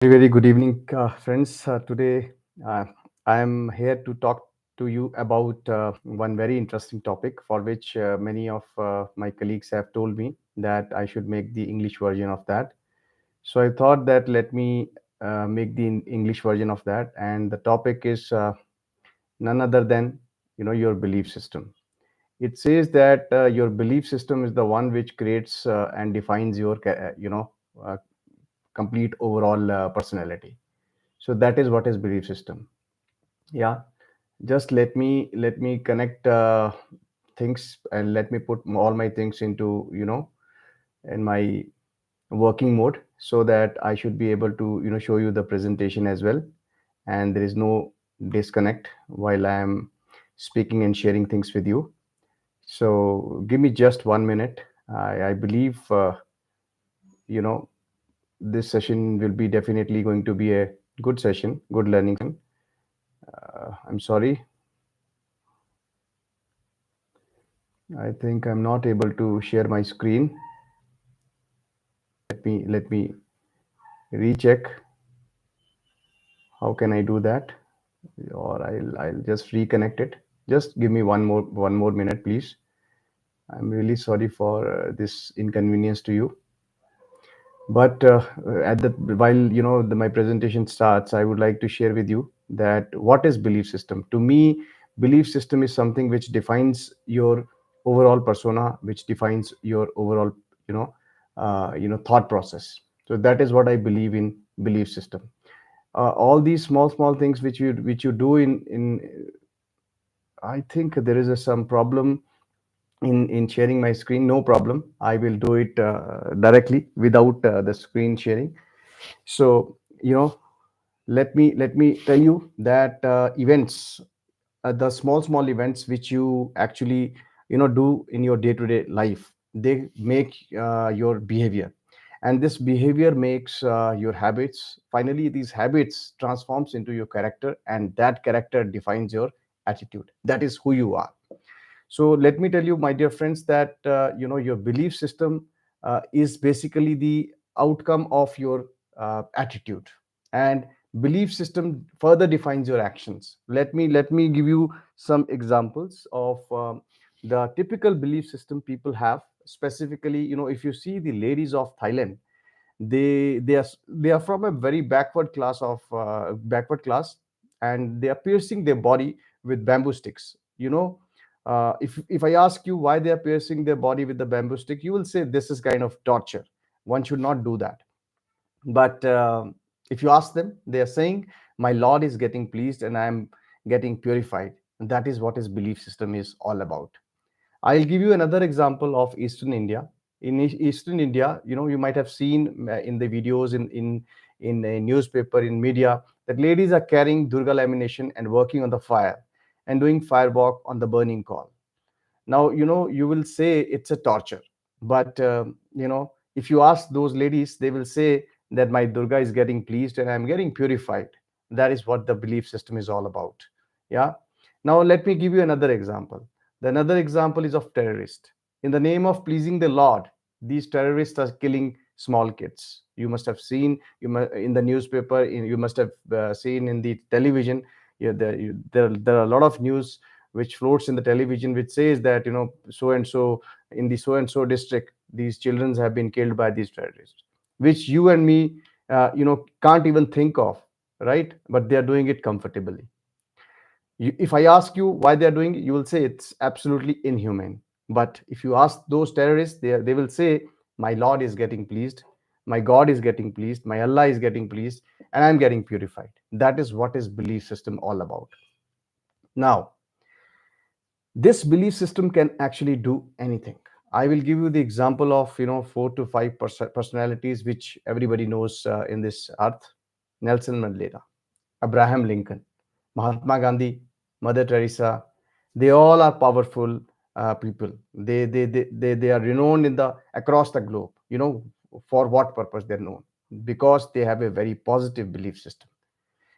Very good evening, friends. Today, uh, I am here to talk to you about one very interesting topic for which many of my colleagues have told me that I should make the English version of that. So I thought that let me make the English version of that, and the topic is none other than your belief system. It says that your belief system is the one which creates and defines your uh, complete overall personality. So that is what is belief system. Yeah, just let me connect things, and let me put all my things into in my working mode, so that I should be able to show you the presentation as well, and there is no disconnect while I am speaking and sharing things with you. So give me just 1 minute. I believe you know this session will be definitely going to be a good session, good learning session. I'm sorry, I think I'm not able to share my screen. Let me recheck. How can I do that? Or I'll just reconnect it. Just give me one more minute, please. I'm really sorry for this inconvenience to you. But at the while my presentation starts, I would like to share with you that what is belief system. To me, belief system is something which defines your overall persona, which defines your overall thought process. So that is what I believe in belief system. All these small things which you do in I think there is some problem in sharing my screen. No problem, I will do it directly without the screen sharing. So let me tell you that events, the small events which you actually do in your day to day life, they make your behavior, and this behavior makes your habits. Finally, these habits transforms into your character, and that character defines your attitude. That is who you are. So let me tell you, my dear friends, that your belief system is basically the outcome of your attitude, and belief system further defines your actions. Let me give you some examples of the typical belief system people have. Specifically, if you see the ladies of Thailand, they are from a very backward class, and they are piercing their body with bamboo sticks. If I ask you why they are piercing their body with the bamboo stick, you will say this is kind of torture. One should not do that. But if you ask them, they are saying, my Lord is getting pleased and I am getting purified. And that is what his belief system is all about. I'll give you another example of Eastern India. In Eastern India, you might have seen in the videos, in a newspaper, in media, that ladies are carrying Durga lamination and working on the fire and doing firewalk on the burning coal. Now, you will say it's a torture, but if you ask those ladies, they will say that my Durga is getting pleased and I'm getting purified. That is what the belief system is all about. Yeah. Now let me give you another example. The another example is of terrorist. In the name of pleasing the Lord, these terrorists are killing small kids. You must have seen, in the newspaper, you must have seen in the television. Yeah, there are a lot of news which floats in the television, which says that so and so, in the so and so district, these children have been killed by these terrorists, which you and me can't even think of, right? But they are doing it comfortably. If I ask you why they are doing it, you will say it's absolutely inhumane. But if you ask those terrorists, they will say, my Lord is getting pleased, my God is getting pleased, my Allah is getting pleased, and I'm getting purified. That is what is belief system all about. Now, this belief system can actually do anything. I will give you the example of 4 to 5 personalities which everybody knows in this earth. Nelson Mandela, Abraham Lincoln, Mahatma Gandhi, Mother Teresa. They all are powerful people. They are renowned in the across the globe. For what purpose they're known? Because they have a very positive belief system.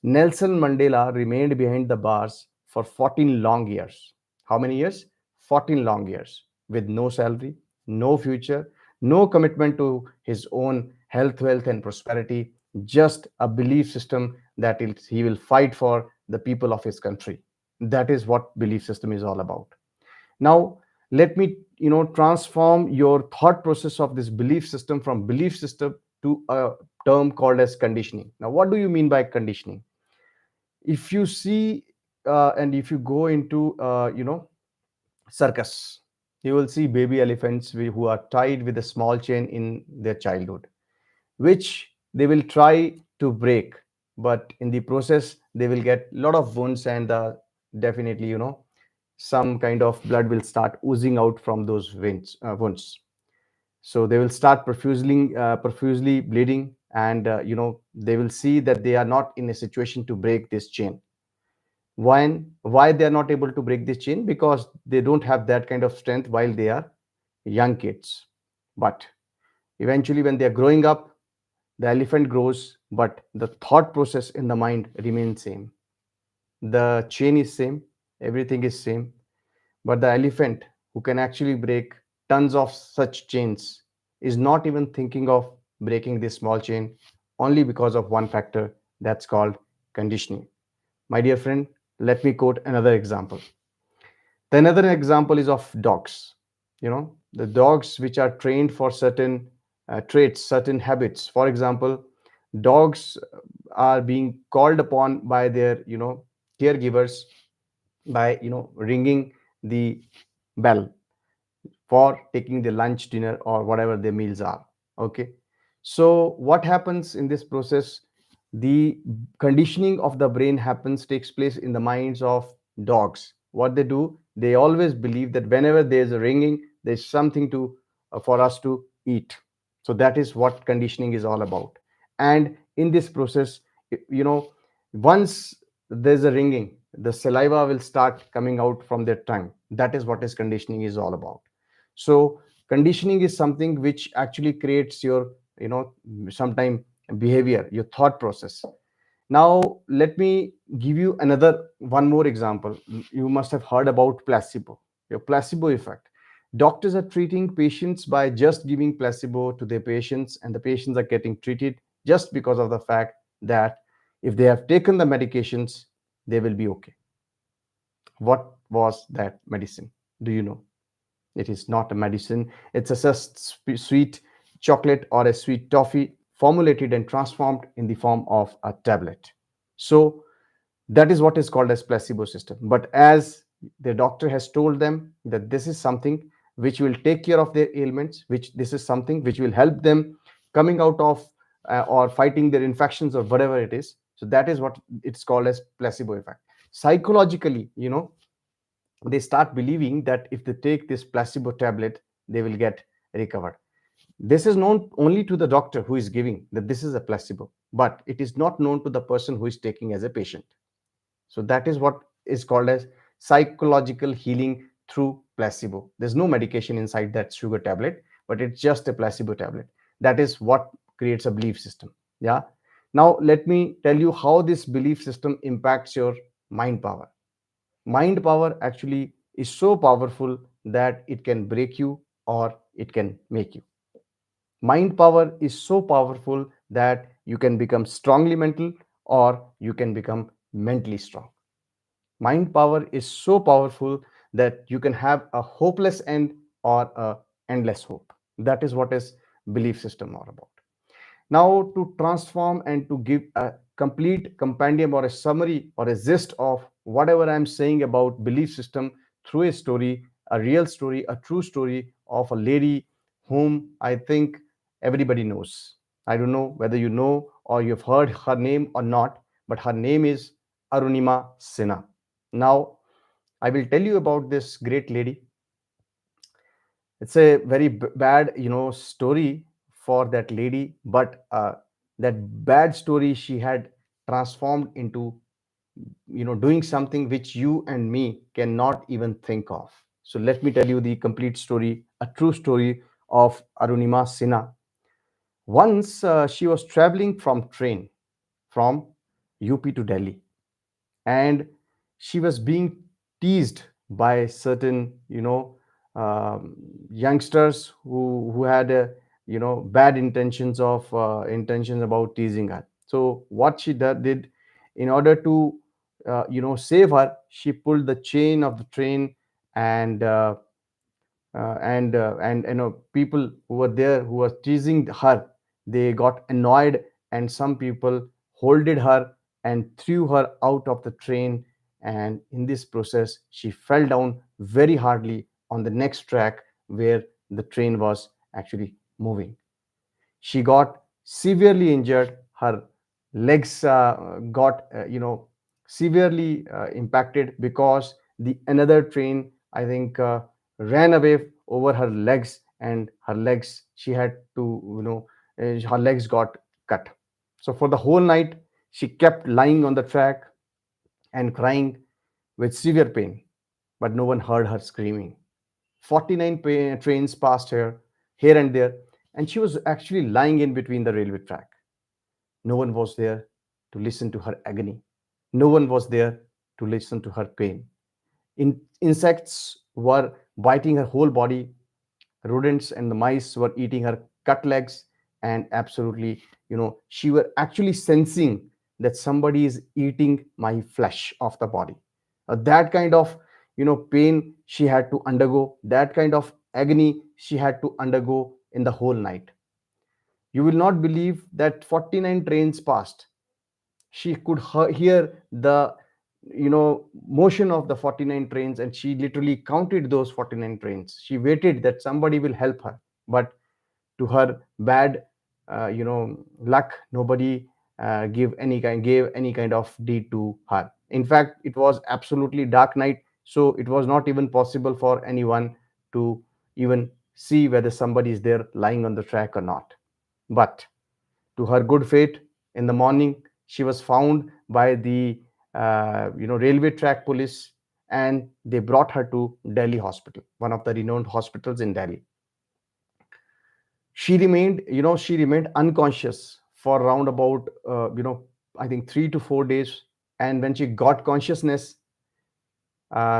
Nelson Mandela remained behind the bars for 14 long years. How many years? 14 long years, with no salary, no future, no commitment to his own health, wealth, and prosperity. just a belief system that he will fight for the people of his country. That is what belief system is all about. Now, let me transform your thought process of this belief system from belief system to a term called as conditioning. Now, what do you mean by conditioning? If you see and if you go into circus, you will see baby elephants who are tied with a small chain in their childhood, which they will try to break, but in the process they will get a lot of wounds, and definitely some kind of blood will start oozing out from those wounds. So they will start profusely bleeding, and they will see that they are not in a situation to break this chain. Why they are not able to break this chain? Because they don't have that kind of strength while they are young kids. But eventually when they are growing up, the elephant grows, but the thought process in the mind remains same. The chain is same, everything is same, but the elephant, who can actually break tons of such chains, is not even thinking of breaking this small chain, only because of one factor, that's called conditioning. My dear friend, let me quote another example. The another example is of dogs. The dogs which are trained for certain traits, certain habits. For example, dogs are being called upon by their caregivers by ringing the bell for taking the lunch, dinner, or whatever their meals are. Okay. So what happens in this process? The conditioning of the brain takes place in the minds of dogs. What they do, they always believe that whenever there's a ringing, there's something to for us to eat. So that is what conditioning is all about. And in this process, once there's a ringing, the saliva will start coming out from their tongue. That is what is conditioning is all about. So conditioning is something which actually creates your sometime behavior, your thought process. Now let me give you another one more example. You must have heard about placebo, your placebo effect. Doctors are treating patients by just giving placebo to their patients, and the patients are getting treated just because of the fact that if they have taken the medications, they will be okay. What was that medicine? Do you know? It is not a medicine. It's a just sweet chocolate or a sweet toffee formulated and transformed in the form of a tablet. So that is what is called as placebo system. But as the doctor has told them that this is something which will take care of their ailments, which this is something which will help them coming out of or fighting their infections or whatever it is. So that is what it's called as placebo effect. Psychologically, they start believing that if they take this placebo tablet, they will get recovered. This is known only to the doctor who is giving that this is a placebo, but it is not known to the person who is taking as a patient. So that is what is called as psychological healing through placebo. There's no medication inside that sugar tablet, but it's just a placebo tablet. That is what creates a belief system. Yeah. Now let me tell you how this belief system impacts your mind power. Mind power actually is so powerful that it can break you or it can make you. Mind power is so powerful that you can become strongly mental or you can become mentally strong. Mind power is so powerful that you can have a hopeless end or a endless hope. That is what is belief system all about. Now, to transform and to give a complete compendium or a summary or a gist of whatever I'm saying about belief system through a story, a real story, a true story of a lady whom I think everybody knows. I don't know whether you know or you've heard her name or not, but her name is Arunima Sinha. Now, I will tell you about this great lady. It's a very bad story for that lady, but that bad story she had transformed into doing something which you and me cannot even think of. So let me tell you the complete story, a true story of Arunima Sinha. Once she was traveling from train from UP to Delhi, and she was being teased by certain youngsters who had bad intentions about teasing her. So what she did, in order to save her, she pulled the chain of the train, and and people who were there, who were teasing her, they got annoyed, and some people holded her and threw her out of the train. And in this process, she fell down very hardly on the next track where the train was actually moving. She got severely injured. Her legs got severely impacted, because the another train, I think, ran away over her legs, and her legs, she had to, her legs got cut. So for the whole night, she kept lying on the track and crying with severe pain, but no one heard her screaming. 49 trains passed her here and there, and she was actually lying in between the railway track. No one was there to listen to her agony. No one was there to listen to her pain. Insects were biting her whole body. Rodents and the mice were eating her cut legs, and absolutely, she were actually sensing that somebody is eating my flesh of the body. That kind of pain she had to undergo, that kind of agony she had to undergo in the whole night. You will not believe that 49 trains passed. She could hear the motion of the 49 trains, and she literally counted those 49 trains. She waited that somebody will help her, but to her bad luck, nobody gave any kind of deed to her. In fact, it was absolutely dark night, so it was not even possible for anyone to even see whether somebody is there lying on the track or not. But to her good fate, in the morning, she was found by the railway track police, and they brought her to Delhi Hospital, one of the renowned hospitals in Delhi. She remained unconscious for around about I think 3 to 4 days. And when she got consciousness,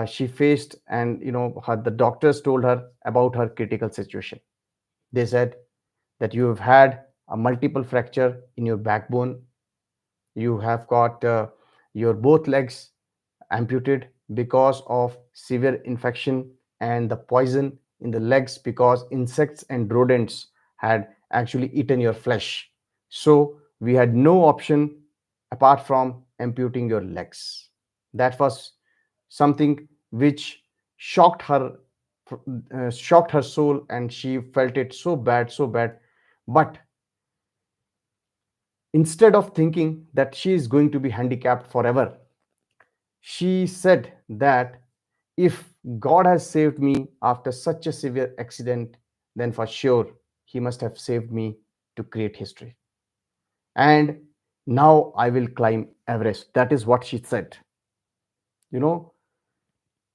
she faced, and the doctors told her about her critical situation. They said that you have had a multiple fracture in your backbone. You have got your both legs amputated because of severe infection, and the poison in the legs because insects and rodents had actually eaten your flesh. So we had no option apart from amputating your legs. That was something which shocked her, shocked her soul, and she felt it so bad, so bad. But instead of thinking that she is going to be handicapped forever, she said that if God has saved me after such a severe accident, then for sure He must have saved me to create history. And now I will climb Everest. That is what she said. You know,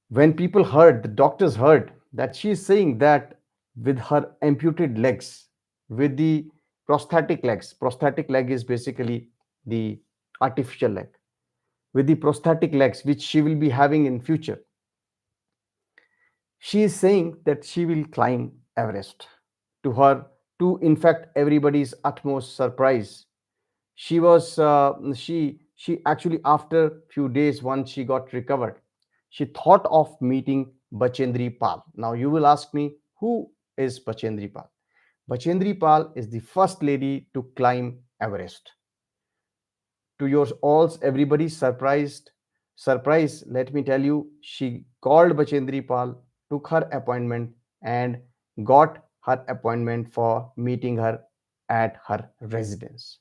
when people heard, the doctors heard that she is saying that with her amputated legs, with the prosthetic leg is basically the artificial leg, with the prosthetic legs which she will be having in future, she is saying that she will climb Everest. To her, to in fact everybody's utmost surprise, she actually, after few days, once she got recovered, she thought of meeting Bachendri Pal. Now you will ask me, who is Bachendri Pal? Bachendri Pal is the first lady to climb Everest. To your all's everybody's surprise, let me tell you, she called Bachendri Pal, took her appointment, and got her appointment for meeting her at her residence.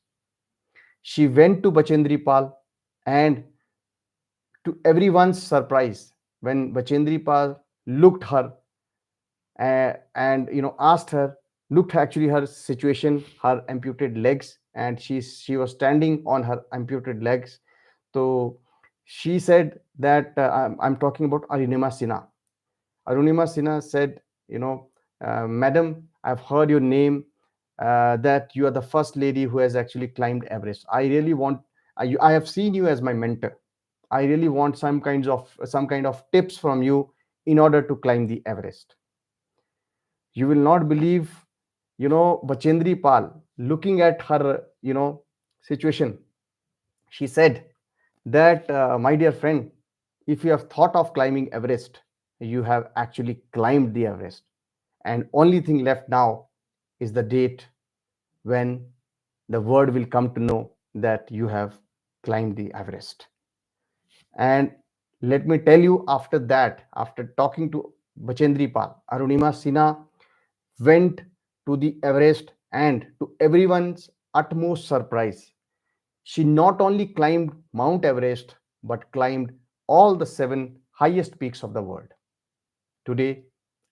She went to Bachendri Pal, and to everyone's surprise, when Bachendri Pal looked her, and asked her, looked actually her situation, her amputated legs, and she was standing on her amputated legs. So she said that I'm talking about Arunima Sinha. Arunima Sinha said, Madam, I've heard your name, that you are the first lady who has actually climbed Everest. I really want, I have seen you as my mentor. I really want some kind of tips from you in order to climb the Everest. You will not believe, Bachendri Pal, looking at her, situation, she said that, my dear friend, if you have thought of climbing Everest, you have actually climbed the Everest. And only thing left now is the date when the world will come to know that you have climbed the Everest. And let me tell you, after that, after talking to Bachendri Pal, Arunima Sinha went to the Everest, and to everyone's utmost surprise, she not only climbed Mount Everest but climbed all the seven highest peaks of the world. Today,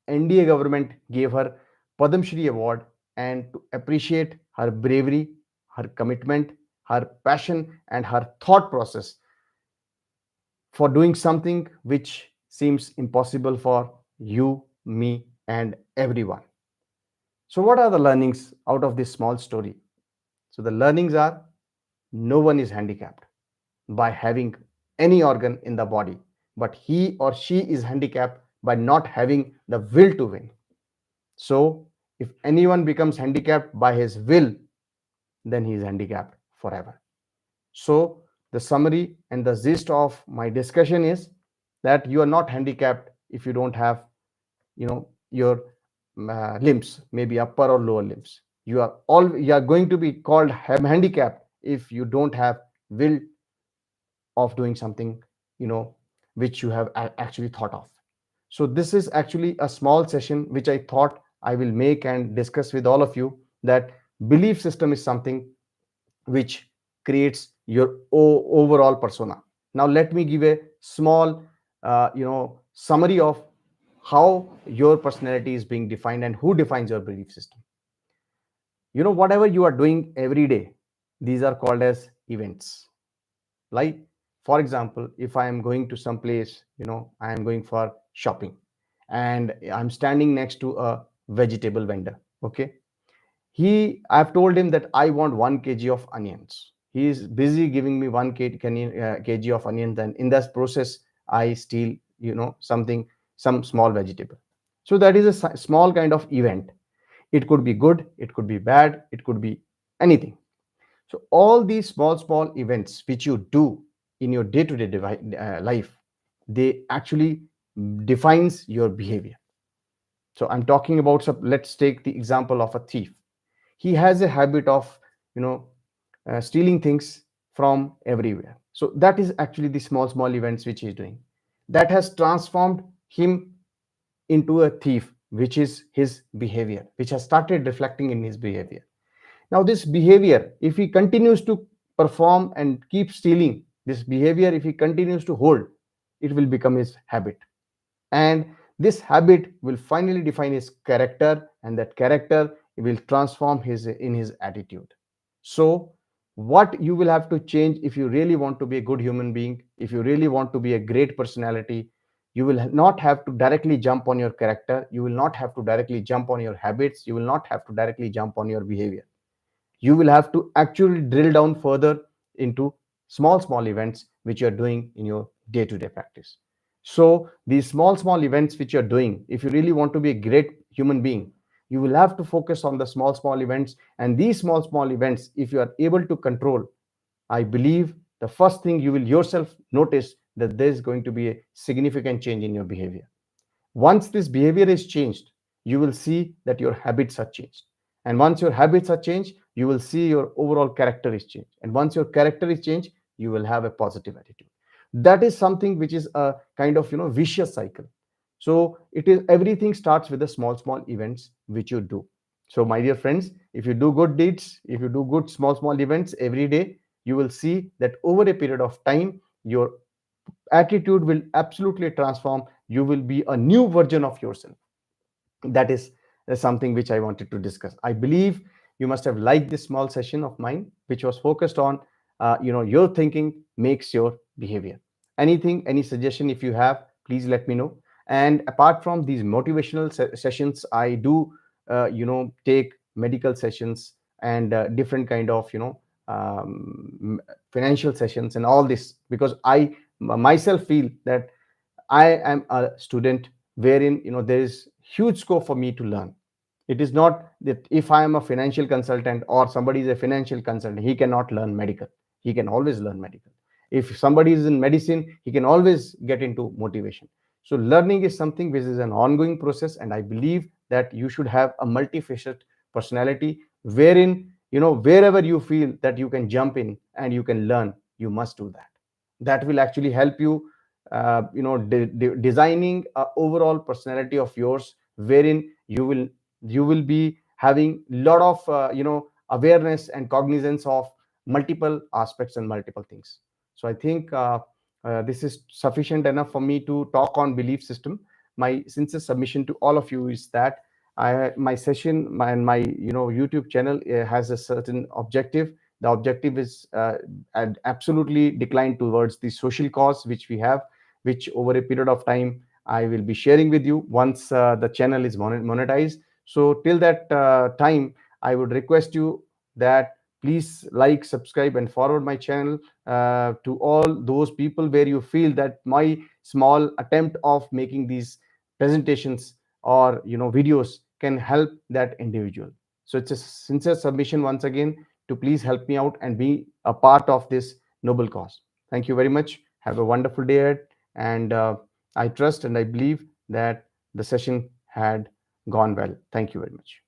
NDA government gave her Padam Shri award, and to appreciate her bravery, her commitment, her passion, and her thought process for doing something which seems impossible for you, me, and everyone. So, what are the learnings out of this small story? So, the learnings are: no one is handicapped by having any organ in the body, but he or she is handicapped by not having the will to win. So, if anyone becomes handicapped by his will, then he is handicapped forever. So, the summary and the gist of my discussion is that you are not handicapped if you don't have, your limbs, maybe upper or lower limbs. You are going to be called handicapped if you don't have will of doing something, you know which you have actually thought of. So this is actually a small session which I thought I will make and discuss with all of you, that belief system is something which creates your overall persona. Now let me give a small, summary of how your personality is being defined and who defines your belief system. Whatever you are doing every day, these are called as events. Like, for example, if I am going to some place, I am going for shopping, and I'm standing next to a vegetable vendor. Okay, I've told him that I want 1 kg of onions. He is busy giving me 1 kg of onions, and in that process I steal, something, some small vegetable. So that is a small kind of event. It could be good, it could be bad, it could be anything. So all these small events which you do in your day-to-day life, they actually defines your behavior. So I'm talking about, let's take the example of a thief. He has a habit of, you know stealing things from everywhere. So that is actually the small events which he's doing, that has transformed him into a thief, which is his behavior, which has started reflecting in his behavior. Now, this behavior, if he continues to perform and keep stealing, this behavior, if he continues to hold, it will become his habit. And this habit will finally define his character, and that character will transform his attitude. So, what you will have to change if you really want to be a good human being, if you really want to be a great personality, you will not have to directly jump on your character, you will not have to directly jump on your habits, you will not have to directly jump on your behavior. You will have to actually drill down further into small events which you're doing in your day-to-day practice. So these small events which you're doing, if you really want to be a great human being, you will have to focus on the small events. And these small events, if you are able to control, I believe the first thing you will yourself notice that there is going to be a significant change in your behavior. Once this behavior is changed, you will see that your habits are changed. And once your habits are changed, you will see your overall character is changed. And once your character is changed, you will have a positive attitude. That is something which is a kind of, vicious cycle. So it is, everything starts with the small events which you do. So my dear friends, if you do good deeds, if you do good small events every day, you will see that over a period of time, your attitude will absolutely transform. You will be a new version of yourself. That is something which I wanted to discuss. I believe you must have liked this small session of mine, which was focused on, your thinking makes your behavior. Anything, any suggestion, if you have, please let me know. And apart from these motivational sessions, I do, take medical sessions and different kind of, financial sessions and all this, because I myself feel that I am a student wherein, there is huge scope for me to learn. It is not that if I am a financial consultant or somebody is a financial consultant, he cannot learn medical. He can always learn medical. If somebody is in medicine, he can always get into motivation. So learning is something which is an ongoing process, and I believe that you should have a multifaceted personality, wherein, wherever you feel that you can jump in and you can learn, you must do that. That will actually help you, designing a overall personality of yours, wherein you will be having a lot of awareness and cognizance of multiple aspects and multiple things. So I think this is sufficient enough for me to talk on belief system. My sincere submission to all of you is that my session, my YouTube channel has a certain objective. The objective is and absolutely declined towards the social cause which we have, which over a period of time I will be sharing with you once the channel is monetized. So till that time, I would request you that please like, subscribe, and forward my channel to all those people where you feel that my small attempt of making these presentations or videos can help that individual. So it's a sincere submission once again to please help me out and be a part of this noble cause. Thank you very much. Have a wonderful day ahead, and I trust and I believe that the session had gone well. Thank you very much.